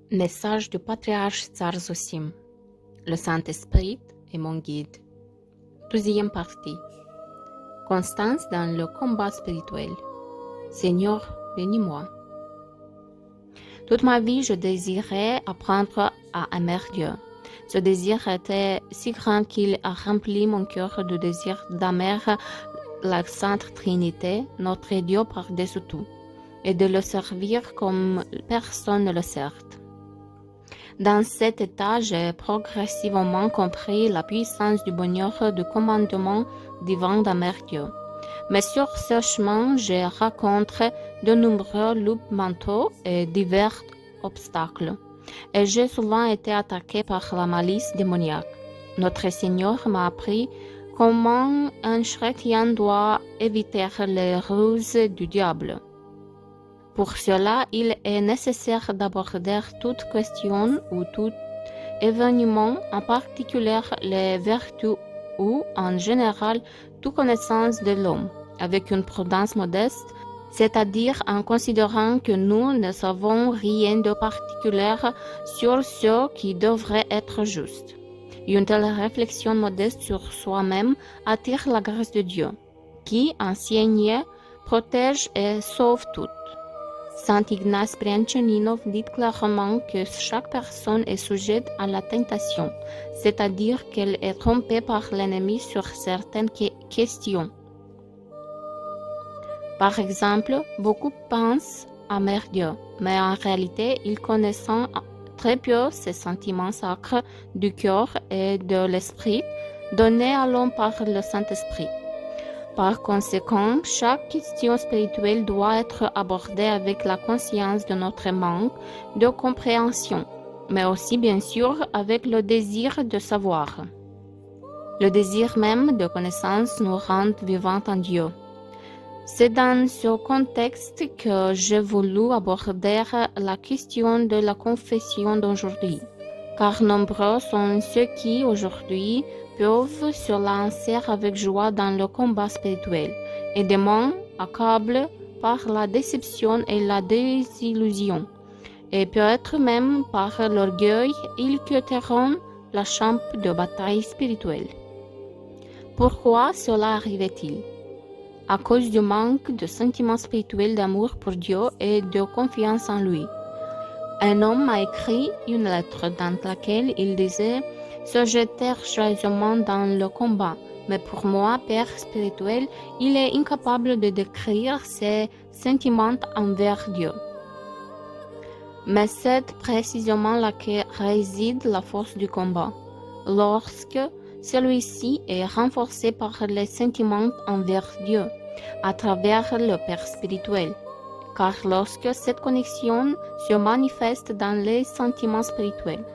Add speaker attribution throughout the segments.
Speaker 1: Message du patriarche Tsar Zosim. Le Saint-Esprit est mon guide. 12e partie. Constance dans le combat spirituel. Seigneur, bénis-moi. Toute ma vie, je désirais apprendre à aimer Dieu. Ce désir était si grand qu'il a rempli mon cœur de désir d'aimer la Sainte Trinité, notre Dieu par-dessus tout, et de le servir comme personne ne le sert. Dans cet état, j'ai progressivement compris la puissance du bonheur du commandement divin d'aimer Dieu. Mais sur ce chemin, j'ai rencontré de nombreux loups manteaux et divers obstacles, et j'ai souvent été attaqué par la malice démoniaque. Notre Seigneur m'a appris comment un chrétien doit éviter les ruses du diable. Pour cela, il est nécessaire d'aborder toute question ou tout événement, en particulier les vertus ou, en général, toute connaissance de l'homme, avec une prudence modeste, c'est-à-dire en considérant que nous ne savons rien de particulier sur ce qui devrait être juste. Une telle réflexion modeste sur soi-même attire la grâce de Dieu, qui, enseigne, protège et sauve tout. Saint Ignace Brianchaninov dit clairement que chaque personne est sujette à la tentation, c'est-à-dire qu'elle est trompée par l'ennemi sur certaines questions. Par exemple, beaucoup pensent aimer Dieu, mais en réalité, ils connaissent très peu ces sentiments sacres du cœur et de l'esprit donnés à l'homme par le Saint-Esprit. Par conséquent, chaque question spirituelle doit être abordée avec la conscience de notre manque de compréhension, mais aussi bien sûr avec le désir de savoir. Le désir même de connaissance nous rend vivants en Dieu. C'est dans ce contexte que j'ai voulu aborder la question de la confession d'aujourd'hui, car nombreux sont ceux qui, aujourd'hui, peuvent se lancer avec joie dans le combat spirituel, et démons accablés par la déception et la désillusion, et peut-être même par l'orgueil, ils quitteront la champ de bataille spirituelle. Pourquoi cela arrivait-il? À cause du manque de sentiments spirituels d'amour pour Dieu et de confiance en lui. Un homme m'a écrit une lettre dans laquelle il disait se jeter joyeusement dans le combat, mais pour moi, père spirituel, il est incapable de décrire ses sentiments envers Dieu. Mais c'est précisément là que réside la force du combat, lorsque celui-ci est renforcé par les sentiments envers Dieu, à travers le père spirituel. Car lorsque cette connexion se manifeste dans les sentiments spirituels,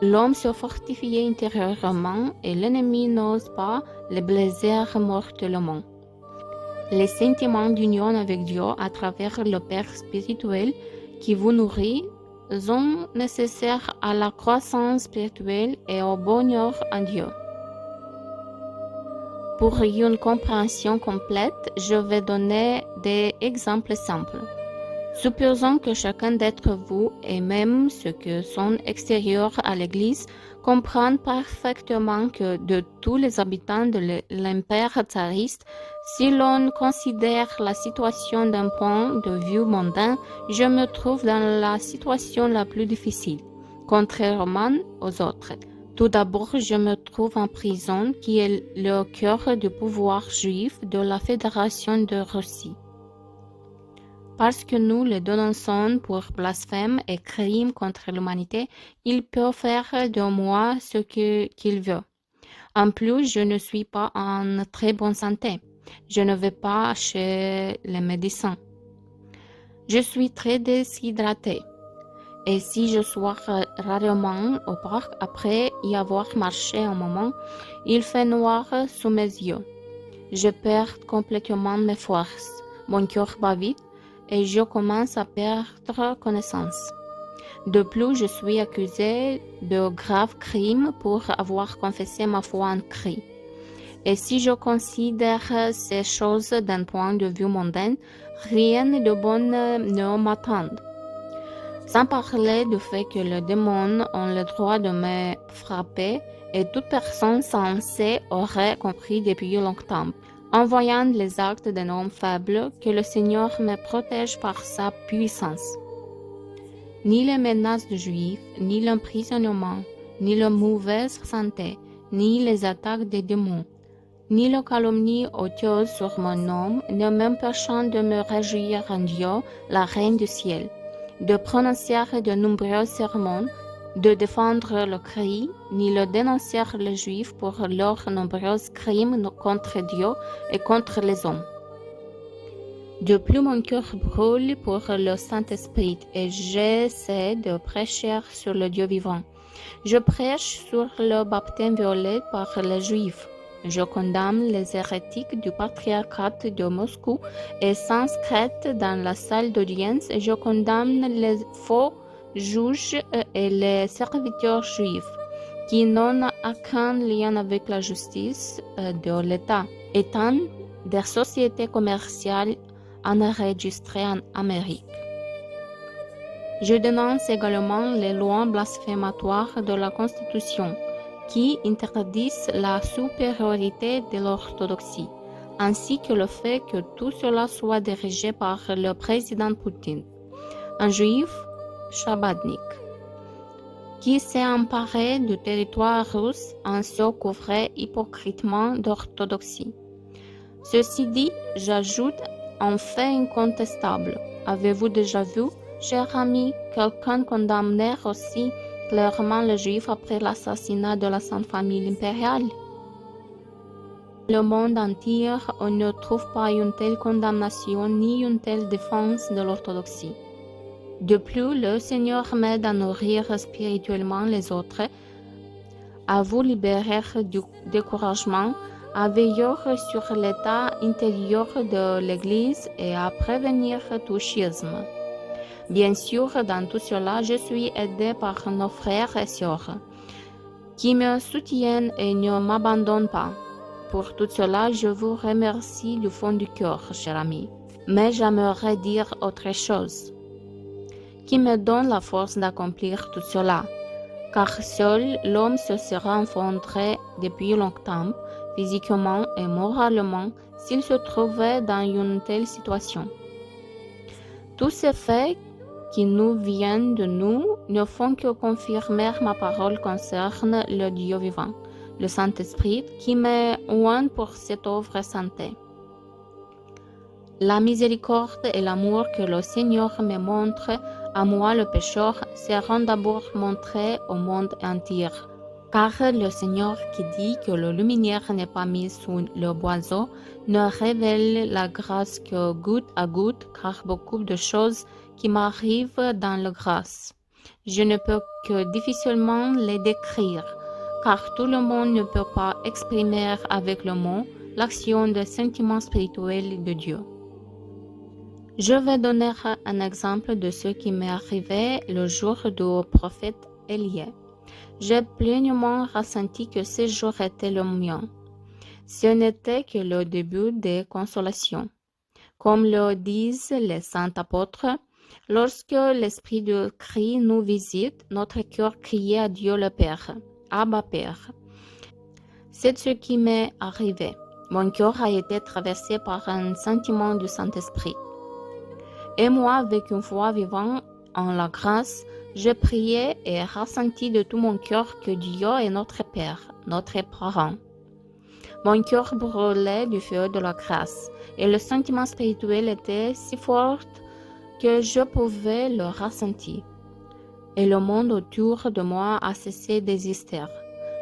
Speaker 1: l'homme se fortifie intérieurement et l'ennemi n'ose pas le blesser mortellement. Les sentiments d'union avec Dieu à travers le Père spirituel qui vous nourrit sont nécessaires à la croissance spirituelle et au bonheur en Dieu. Pour une compréhension complète, je vais donner des exemples simples. Supposons que chacun d'entre vous, et même ceux qui sont extérieurs à l'Église, comprennent parfaitement que de tous les habitants de l'Empire tsariste, si l'on considère la situation d'un point de vue mondain, je me trouve dans la situation la plus difficile, contrairement aux autres. Tout d'abord, je me trouve en prison, qui est le cœur du pouvoir juif de la Fédération de Russie. Parce que nous le dénonçons pour blasphème et crime contre l'humanité, il peut faire de moi ce qu'il veut. En plus, je ne suis pas en très bonne santé. Je ne vais pas chez les médecins. Je suis très déshydratée. Et si je sors rarement au parc après y avoir marché un moment, il fait noir sous mes yeux. Je perds complètement mes forces. Mon cœur bat vite et je commence à perdre connaissance. De plus, je suis accusée de graves crimes pour avoir confessé ma foi en Christ. Et si je considère ces choses d'un point de vue mondain, rien de bon ne m'attend. Sans parler du fait que les démons ont le droit de me frapper et toute personne sensée aurait compris depuis longtemps, en voyant les actes d'un homme faible, que le Seigneur me protège par sa puissance. Ni les menaces de Juifs, ni l'emprisonnement, ni la mauvaise santé, ni les attaques des démons, ni la calomnie odieuse sur mon nom ne m'empêchant de me réjouir en Dieu, la Reine du ciel, de prononcer de nombreux sermons, de défendre le cri, ni le dénoncer les Juifs pour leurs nombreux crimes contre Dieu et contre les hommes. De plus, mon cœur brûle pour le Saint-Esprit et j'essaie de prêcher sur le Dieu vivant. Je prêche sur le baptême violé par les Juifs. Je condamne les hérétiques du patriarcat de Moscou et s'inscrivent dans la salle d'audience et je condamne les faux juges et les serviteurs juifs qui n'ont aucun lien avec la justice de l'État, étant des sociétés commerciales enregistrées en Amérique. Je dénonce également les lois blasphématoires de la Constitution qui interdisent la supériorité de l'orthodoxie, ainsi que le fait que tout cela soit dirigé par le président Poutine, un juif chabadnik, qui s'est emparé du territoire russe en se couvrant hypocritement d'orthodoxie. Ceci dit, j'ajoute un fait incontestable. Avez-vous déjà vu, cher ami, quelqu'un condamner aussi clairement les Juifs après l'assassinat de la Sainte Famille impériale? Le monde entier, on ne trouve pas une telle condamnation ni une telle défense de l'orthodoxie. De plus, le Seigneur m'aide à nourrir spirituellement les autres, à vous libérer du découragement, à veiller sur l'état intérieur de l'Église et à prévenir tout schisme. Bien sûr, dans tout cela, je suis aidé par nos frères et sœurs qui me soutiennent et ne m'abandonnent pas. Pour tout cela, je vous remercie du fond du cœur, cher ami. Mais j'aimerais dire autre chose, qui me donne la force d'accomplir tout cela, car seul l'homme se sera effondré depuis longtemps, physiquement et moralement, s'il se trouvait dans une telle situation. Tous ces faits qui nous viennent de nous ne font que confirmer ma parole concernant le Dieu vivant, le Saint-Esprit, qui me oint pour cette œuvre sainte. La miséricorde et l'amour que le Seigneur me montre à moi le pécheur seront d'abord montrés au monde entier. Car le Seigneur qui dit que le luminaire n'est pas mis sous le boiseau ne révèle la grâce que goutte à goutte, car beaucoup de choses qui m'arrivent dans la grâce. Je ne peux que difficilement les décrire, car tout le monde ne peut pas exprimer avec le mot l'action des sentiments spirituels de Dieu. Je vais donner un exemple de ce qui m'est arrivé le jour du prophète Élie. J'ai pleinement ressenti que ce jour était le mien. Ce n'était que le début des consolations. Comme le disent les saints apôtres, lorsque l'esprit de Christ nous visite, notre cœur crie à Dieu le Père, Abba Père. C'est ce qui m'est arrivé. Mon cœur a été traversé par un sentiment du Saint-Esprit. Et moi, avec une foi vivante en la grâce, je priais et ressentis de tout mon cœur que Dieu est notre Père, notre parent. Mon cœur brûlait du feu de la grâce, et le sentiment spirituel était si fort que je pouvais le ressentir. Et le monde autour de moi a cessé d'exister.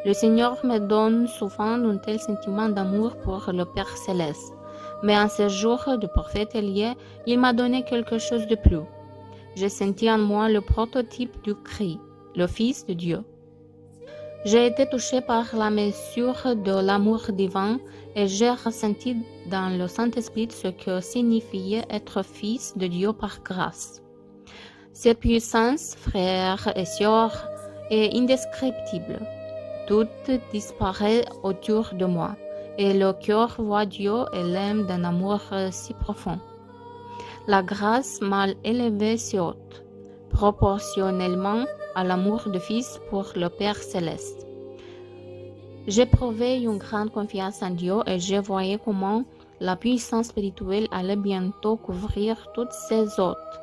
Speaker 1: Le Seigneur me donne souvent un tel sentiment d'amour pour le Père céleste. Mais en ce jour du prophète Élie, il m'a donné quelque chose de plus. J'ai senti en moi le prototype du Christ, le Fils de Dieu. J'ai été touché par la mesure de l'amour divin et j'ai ressenti dans le Saint-Esprit ce que signifiait être fils de Dieu par grâce. Cette puissance, frères et sœurs, est indescriptible. Tout disparaît autour de moi et le cœur voit Dieu et l'aime d'un amour si profond. La grâce mal élevée si haute. proportionnellement à l'amour du Fils pour le Père céleste. J'éprouvais une grande confiance en Dieu et je voyais comment la puissance spirituelle allait bientôt couvrir toutes ces hôtes,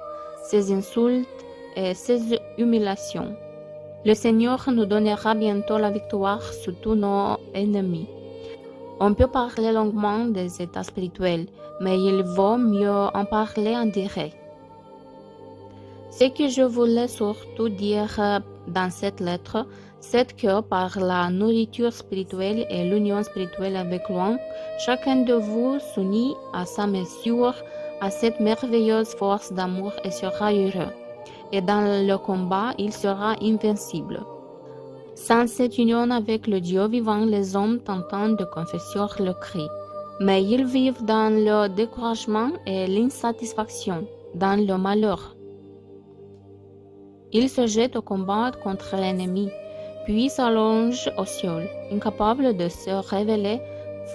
Speaker 1: ces insultes et ces humiliations. Le Seigneur nous donnera bientôt la victoire sur tous nos ennemis. On peut parler longuement des états spirituels, mais il vaut mieux en parler en direct. Ce que je voulais surtout dire dans cette lettre, c'est que par la nourriture spirituelle et l'union spirituelle avec l'homme, chacun de vous s'unit à sa mesure à cette merveilleuse force d'amour et sera heureux. Et dans le combat, il sera invincible. Sans cette union avec le Dieu vivant, les hommes tentent de confesser le cri. Mais ils vivent dans le découragement et l'insatisfaction, dans le malheur. Ils se jettent au combat contre l'ennemi, puis s'allongent au ciel, incapables de se révéler,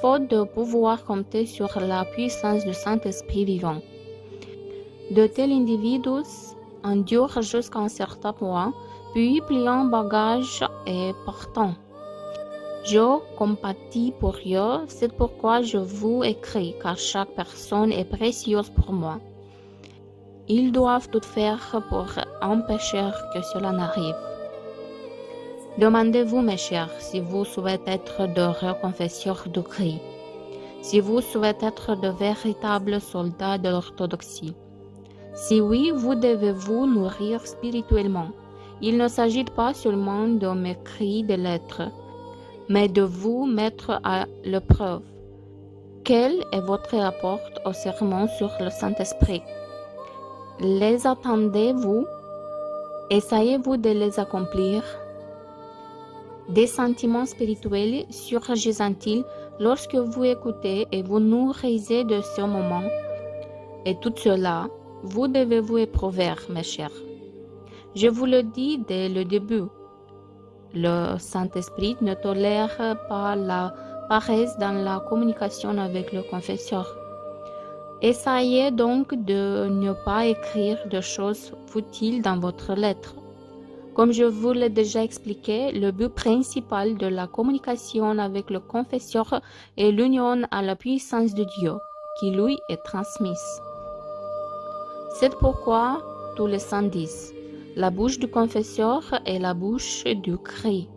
Speaker 1: faute de pouvoir compter sur la puissance du Saint-Esprit vivant. De tels individus endurent jusqu'à un certain point, puis pliant bagages et partant. Je compatis pour eux, c'est pourquoi je vous écris, car chaque personne est précieuse pour moi. Ils doivent tout faire pour empêcher que cela n'arrive. Demandez-vous, mes chers, si vous souhaitez être de reconfesseurs du Christ, si vous souhaitez être de véritables soldats de l'orthodoxie. Si oui, vous devez vous nourrir spirituellement. Il ne s'agit pas seulement de m'écrire des lettres, mais de vous mettre à l'épreuve. Quel est votre rapport au sermon sur le Saint-Esprit? Les attendez-vous? Essayez-vous de les accomplir? Des sentiments spirituels surgissent-ils lorsque vous écoutez et vous nourrissez de ce moment? Et tout cela, vous devez vous éprouver, mes chers. Je vous le dis dès le début. Le Saint-Esprit ne tolère pas la paresse dans la communication avec le confesseur. Essayez donc de ne pas écrire de choses futiles dans votre lettre. Comme je vous l'ai déjà expliqué, le but principal de la communication avec le confesseur est l'union à la puissance de Dieu, qui lui est transmise. C'est pourquoi tous les saints disent, la bouche du confesseur est la bouche du Christ.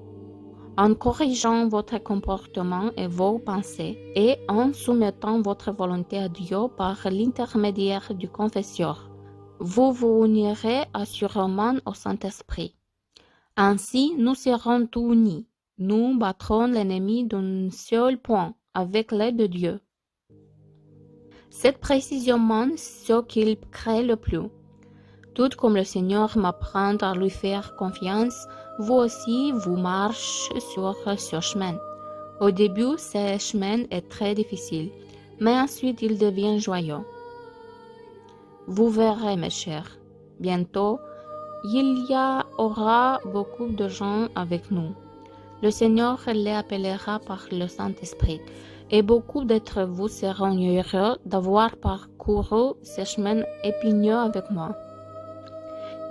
Speaker 1: En corrigeant votre comportement et vos pensées et en soumettant votre volonté à Dieu par l'intermédiaire du confesseur, vous vous unirez assurément au Saint-Esprit. Ainsi, nous serons tous unis. Nous battrons l'ennemi d'un seul point avec l'aide de Dieu. C'est précisément ce qu'il crée le plus. Tout comme le Seigneur m'apprend à lui faire confiance, vous aussi, vous marchez sur ce chemin. Au début, ce chemin est très difficile, mais ensuite il devient joyeux. Vous verrez, mes chers, bientôt, il y aura beaucoup de gens avec nous. Le Seigneur les appellera par le Saint-Esprit, et beaucoup d'entre vous seront heureux d'avoir parcouru ce chemin épineux avec moi.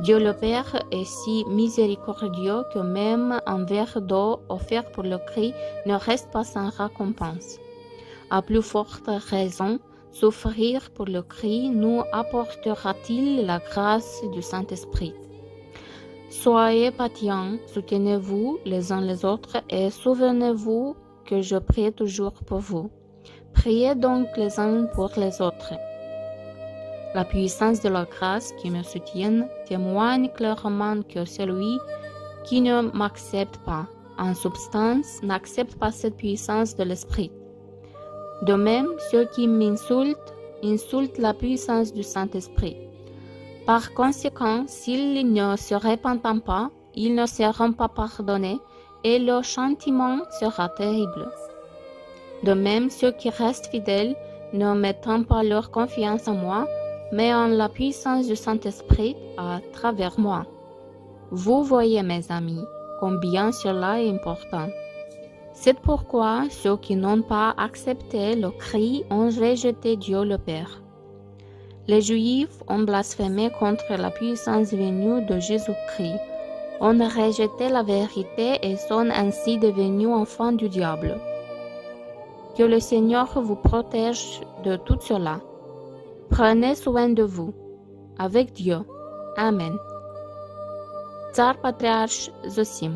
Speaker 1: Dieu le Père est si miséricordieux que même un verre d'eau offert pour le Christ ne reste pas sans récompense. À plus forte raison, souffrir pour le Christ nous apportera-t-il la grâce du Saint-Esprit. Soyez patients, soutenez-vous les uns les autres et souvenez-vous que je prie toujours pour vous. Priez donc les uns pour les autres. La puissance de la grâce qui me soutient témoigne clairement que celui qui ne m'accepte pas, en substance, n'accepte pas cette puissance de l'Esprit. De même, ceux qui m'insultent, insultent la puissance du Saint-Esprit. Par conséquent, s'ils ne se repentent pas, ils ne seront pas pardonnés et leur châtiment sera terrible. De même, ceux qui restent fidèles, ne mettant pas leur confiance en moi, mais en la puissance du Saint-Esprit à travers moi. Vous voyez, mes amis, combien cela est important. C'est pourquoi ceux qui n'ont pas accepté le Christ ont rejeté Dieu le Père. Les Juifs ont blasphémé contre la puissance venue de Jésus-Christ, ont rejeté la vérité et sont ainsi devenus enfants du diable. Que le Seigneur vous protège de tout cela. Prenez soin de vous. Avec Dieu. Amen. Tsar Patriarche Zosim.